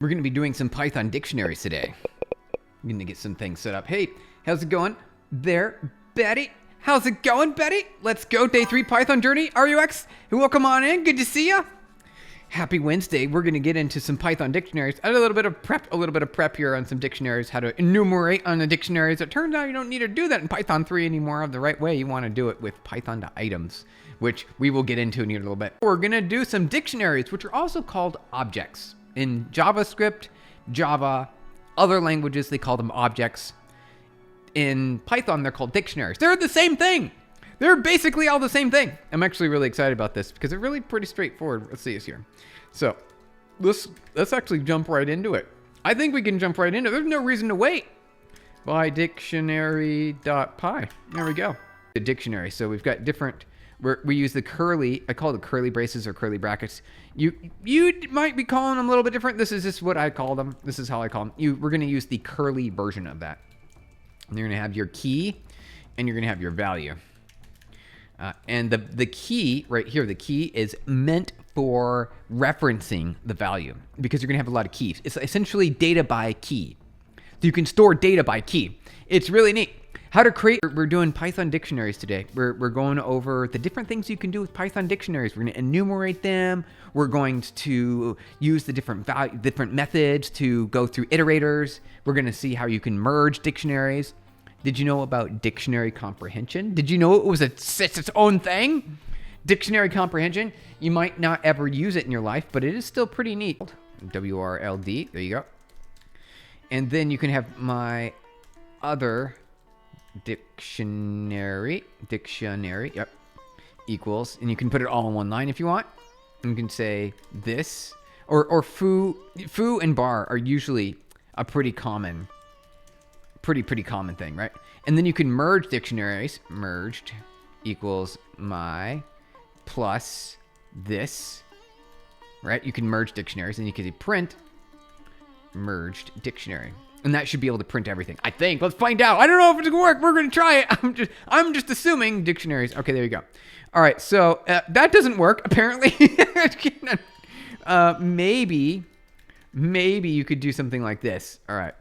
We're going to be doing some Python dictionaries today. I'm going to get some things set up. Hey, how's it going there, Betty? How's it going, Betty? Let's go. Day 3 Python journey. RUX, welcome on in. Good to see ya. Happy Wednesday. We're going to get into some Python dictionaries. I did a little bit of prep here on some dictionaries, how to enumerate on the dictionaries. It turns out you don't need to do that in Python 3 anymore the right way. You want to do it with Python.items, which we will get into in a little bit. We're going to do some dictionaries, which are also called objects. In JavaScript, Java, other languages, they call them objects. In Python, they're called dictionaries. They're the same thing. They're basically all the same thing. I'm actually really excited about this because they're really pretty straightforward. Let's see this here. So let's actually jump right into it. I think we can jump right into it. There's no reason to wait. By dictionary.py. There we go. The dictionary. So we've got different... We use the curly, I call it curly braces or curly brackets. You might be calling them a little bit different. This is just what I call them. This is how I call them. We're going to use the curly version of that. And you're going to have your key and you're going to have your value. And the key right here, the key is meant for referencing the value because you're going to have a lot of keys. It's essentially data by key. So you can store data by key. It's really neat. How to create, we're doing Python dictionaries today. We're going over the different things you can do with Python dictionaries. We're going to enumerate them. We're going to use the different methods to go through iterators. We're going to see how you can merge dictionaries. Did you know about dictionary comprehension? Did you know it was it's its own thing? Dictionary comprehension. You might not ever use it in your life, but it is still pretty neat. WRLD, there you go. And then you can have my other dictionary, yep, equals, and you can put it all in one line if you want. And you can say this, or foo and bar are usually a pretty common thing, right? And then you can merge dictionaries. Merged equals my plus this, right? You can merge dictionaries, and you can say print merged dictionary. And that should be able to print everything, I think. Let's find out. I don't know if it's gonna work. We're gonna try it. I'm just assuming dictionaries. Okay, there you go. All right, so that doesn't work apparently. Maybe you could do something like this. All right,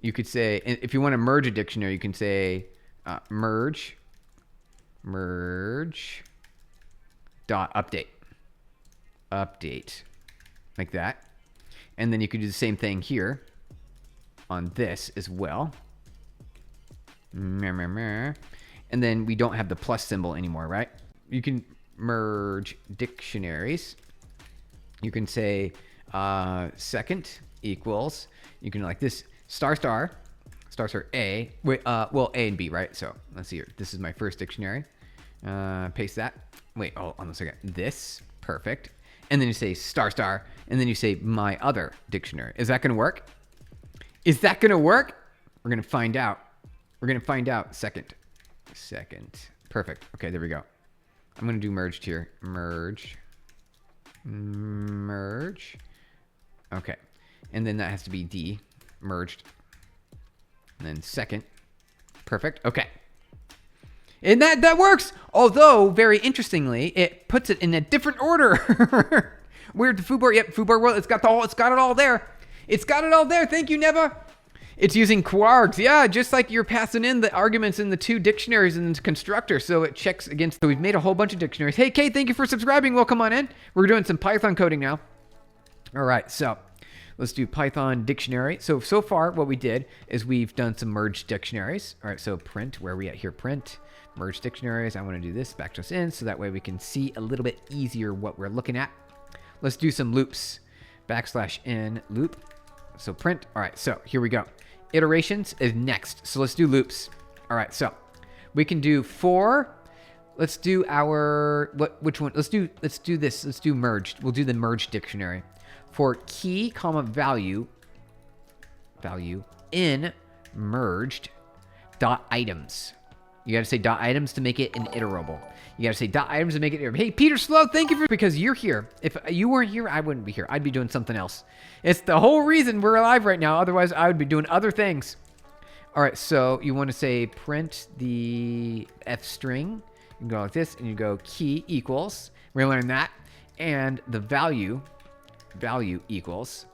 you could say, if you want to merge a dictionary, you can say merge dot update, like that, and then you could do the same thing here on this as well. And then we don't have the plus symbol anymore, right? You can merge dictionaries. You can say second equals, you can like this, star A, wait, well, A and B, right? So let's see here. This is my first dictionary. Paste that. Wait, hold on a second. This, perfect. And then you say star, and then you say my other dictionary. Is that gonna work? Is that going to work? We're going to find out. We're going to find out. Second. Perfect. Okay, there we go. I'm going to do merged here. Merge. Okay. And then that has to be D. Merged. And then second. Perfect. Okay. And that works. Although, very interestingly, it puts it in a different order. Weird. Foobar. Yep. Foobar world. It's got it all there. It's got it all there. Thank you, Neva. It's using Kwargs. Yeah, just like you're passing in the arguments in the two dictionaries in the constructor, so it checks against. So we've made a whole bunch of dictionaries. Hey, Kate, thank you for subscribing. Welcome on in. We're doing some Python coding now. All right, so let's do Python dictionary. So far, what we did is we've done some merged dictionaries. All right, so print, where are we at here? Print, merged dictionaries. I want to do this, back us in, so that way we can see a little bit easier what we're looking at. Let's do some loops. \n loop. So print. All right, so here we go. Iterations is next. So let's do loops. All right, so we can do for. Let's do our which one? Let's do this. Let's do merged. We'll do the merged dictionary. For key, comma, value in merged dot items. You got to say dot items to make it an iterable. You got to say dot items to make it iterable. Hey, Peter Slow, thank you because you're here. If you weren't here, I wouldn't be here. I'd be doing something else. It's the whole reason we're alive right now. Otherwise, I would be doing other things. All right, so you want to say print the F string. You can go like this, and you go key equals. We're going to learn that. And the value equals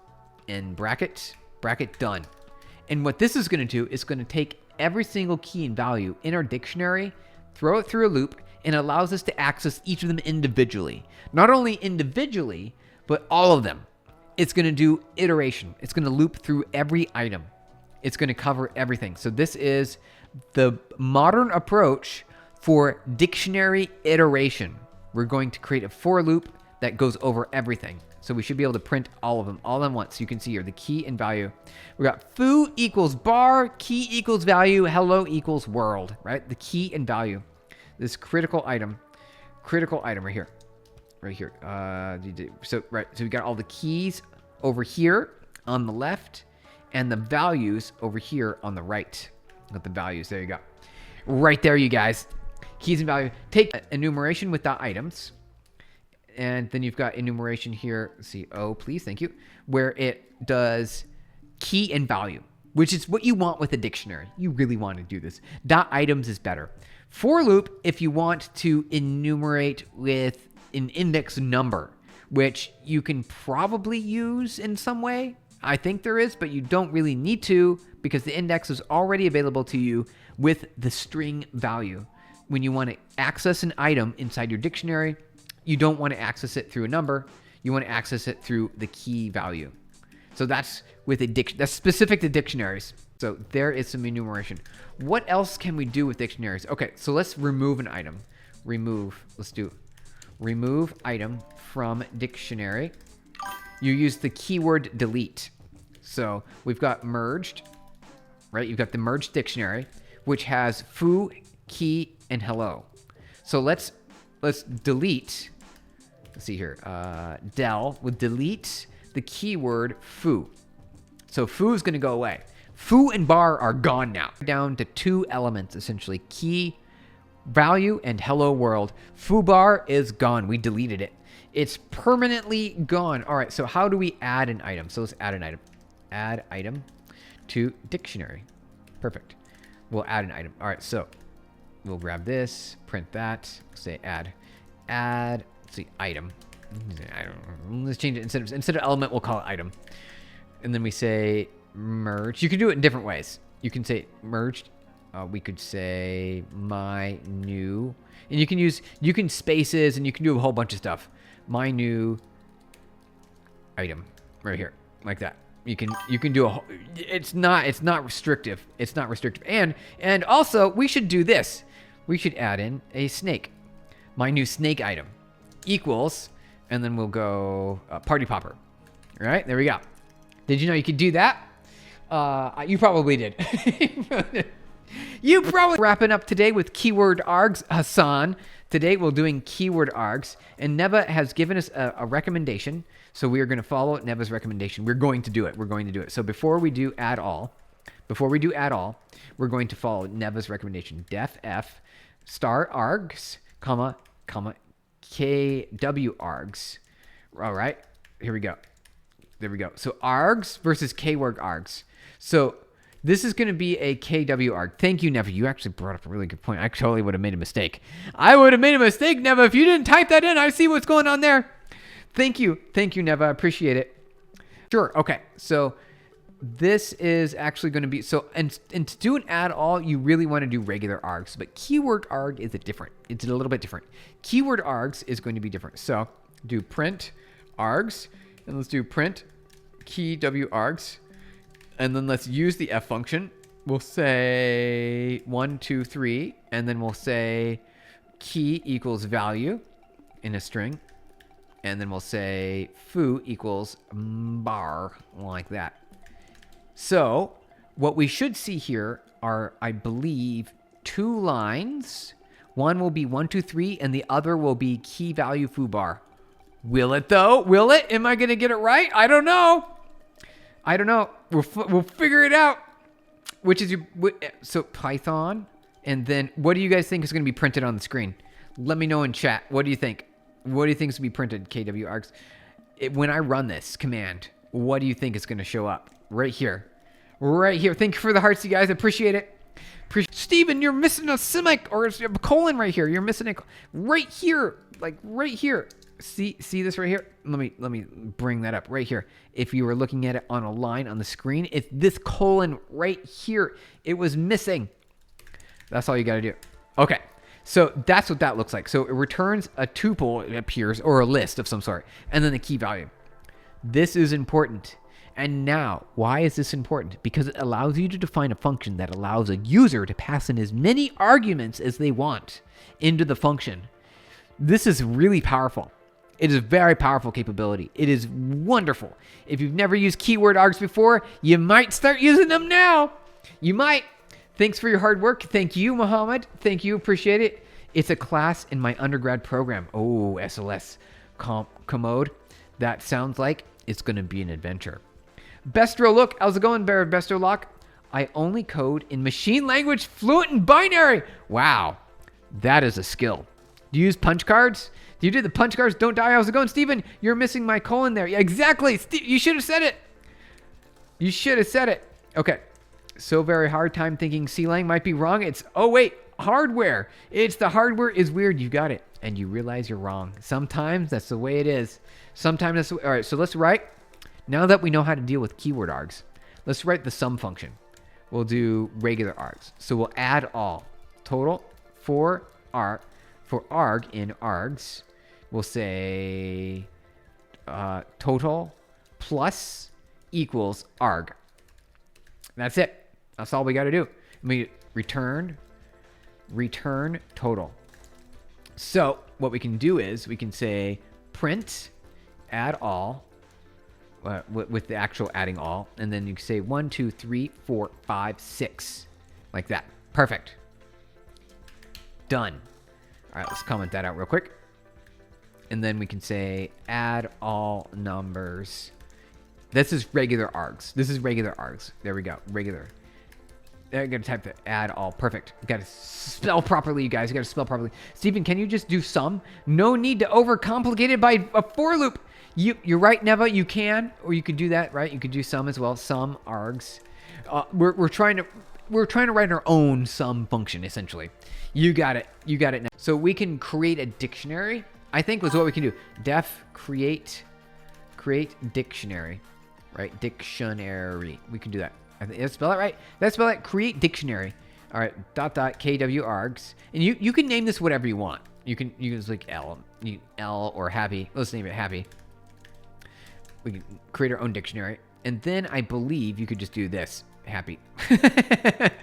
and bracket, done. And what this is going to do is going to take every single key and value in our dictionary, throw it through a loop, and allows us to access each of them individually. Not only individually, but all of them. It's going to do iteration. It's going to loop through every item. It's going to cover everything. So this is the modern approach for dictionary iteration. We're going to create a for loop that goes over everything. So we should be able to print all of them all at once. You can see here the key and value. We got foo equals bar, key equals value, hello equals world, right? The key and value. This critical item right here. Right here. So we got all the keys over here on the left and the values over here on the right. Got the values. There you go. Right there, you guys. Keys and value. Take enumeration with the items. And then you've got enumeration here. See, please, thank you. Where it does key and value, which is what you want with a dictionary. You really want to do this. .items is better. For loop, if you want to enumerate with an index number, which you can probably use in some way. I think there is, but you don't really need to because the index is already available to you with the string value. When you want to access an item inside your dictionary, you don't want to access it through a number. You want to access it through the key value. So that's with that's specific to dictionaries. So there is some enumeration. What else can we do with dictionaries? Okay, so let's remove an item. Let's do remove item from dictionary. You use the keyword delete. So we've got merged, right? You've got the merged dictionary, which has foo, key, and hello. So let's delete. Let's see here. Del will delete the keyword foo. So foo is going to go away. Foo and bar are gone now. Down to two elements, essentially. Key, value, and hello world. Foo bar is gone. We deleted it. It's permanently gone. All right, so how do we add an item? So let's add an item. Add item to dictionary. Perfect. We'll add an item. All right, so we'll grab this, print that, say add. Let's see, item. Let's change it. Instead of element, we'll call it item. And then we say merge. You can do it in different ways. You can say merged. We could say my new. And you can spaces and you can do a whole bunch of stuff. My new item right here, like that. You can do a whole, it's not restrictive. It's not restrictive. And also we should do this. We should add in a snake. My new snake item equals, and then we'll go party popper. All right, there we go. Did you know you could do that? You probably did. You probably wrapping up today with keyword args, Hassan. Today we're doing keyword args, and Neva has given us a recommendation, so we are going to follow Neva's recommendation. We're going to do it. So before we do add all, we're going to follow Neva's recommendation. Def f star args, comma kw args. All right, here we go. There we go. So args versus kwarg args. So this is going to be a KW arg. Thank you, Neva. You actually brought up a really good point. I totally would have made a mistake. I would have made a mistake, Neva. If you didn't type that in, I see what's going on there. Thank you. Thank you, Neva. I appreciate it. Sure. Okay. So this is actually going to be, so, and to do an add all, you really want to do regular args, but keyword arg is it's a little bit different. Keyword args is going to be different. So do print args, and let's do print key w args. And then let's use the f function. We'll say 1, 2, 3, and then we'll say key equals value in a string. And then we'll say foo equals bar, like that. So what we should see here are, I believe, 2 lines. One will be 1, 2, 3, and the other will be key value foo bar. Will it though? Will it? Am I going to get it right? I don't know. We'll figure it out. Which is so Python, and then what do you guys think is going to be printed on the screen? Let me know in chat. What do you think? What do you think is going to be printed? KW args. When I run this command, what do you think is going to show up? Right here. Thank you for the hearts, you guys. I appreciate it. Steven, you're missing a or a colon right here. You're missing it right here, like right here. See this right here? Let me bring that up right here. If you were looking at it on a line on the screen, it's this colon right here. It was missing. That's all you got to do. Okay. So that's what that looks like. So it returns a tuple, it appears, or a list of some sort, and then the key value. This is important. And now, why is this important? Because it allows you to define a function that allows a user to pass in as many arguments as they want into the function. This is really powerful. It is a very powerful capability. It is wonderful. If you've never used keyword args before, you might start using them now. You might. Thanks for your hard work. Thank you, Mohammed. Thank you. Appreciate it. It's a class in my undergrad program. Oh, SLS commode. That sounds like it's going to be an adventure. Bestro, look. How's it going, Bestro Lock? I only code in machine language, fluent, and binary. Wow. That is a skill. Do you use punch cards? Do you do the punch cards? Don't die. How's it going, Steven? You're missing my colon there. Yeah, exactly. You should have said it. You should have said it. Okay. So very hard time thinking C-Lang might be wrong. It's, oh wait, hardware. It's the hardware is weird. You got it. And you realize you're wrong. Sometimes that's the way it is. Sometimes that's the way. All right, so let's write. Now that we know how to deal with keyword args, let's write the sum function. We'll do regular args. So we'll add all. Total for arg in args. We'll say total plus equals arg. That's it. That's all we got to do. We return total. So what we can do is we can say print add all with the actual adding all, and then you can say 1, 2, 3, 4, 5, 6, like that. Perfect. Done. All right, let's comment that out real quick. And then we can say add all numbers. This is regular args. This is regular args. There we go. Regular. There, you gotta type the add all. Perfect. You gotta spell properly, you guys. You gotta spell properly. Steven, can you just do sum? No need to overcomplicate it by a for loop. You're right, Neva. You can, or you could do that, right? You could do sum as well. Sum args. We're trying to write our own sum function essentially. You got it. You got it now. So we can create a dictionary. I think was what we can do. Def create dictionary, right? Dictionary. We can do that. I think let's spell it right. Let's spell it. Create dictionary. All right. .kw args, and you can name this whatever you want. You can use like L or happy. Let's name it happy. We can create our own dictionary, and then I believe you could just do this happy. That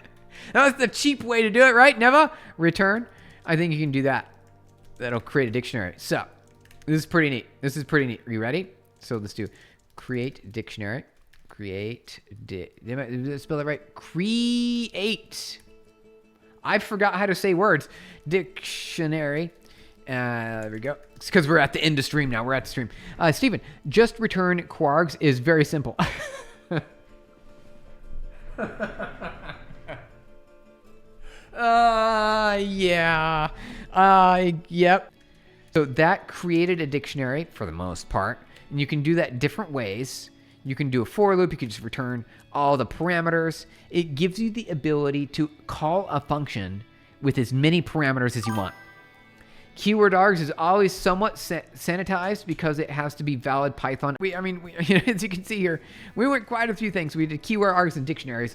was the cheap way to do it, right? Neva return. I think you can do that. That'll create a dictionary. So this is pretty neat. This is pretty neat. Are you ready? So let's do create dictionary. Spell it right. Create. I forgot how to say words. Dictionary. There we go. It's because we're at the end of stream now. We're at the stream. Steven, just return Kwargs is very simple. Yeah. Yep. So that created a dictionary for the most part. And you can do that different ways. You can do a for loop. You can just return all the parameters. It gives you the ability to call a function with as many parameters as you want. Keyword args is always somewhat sanitized because it has to be valid Python. As you can see here, we went quite a few things. We did keyword args and dictionaries.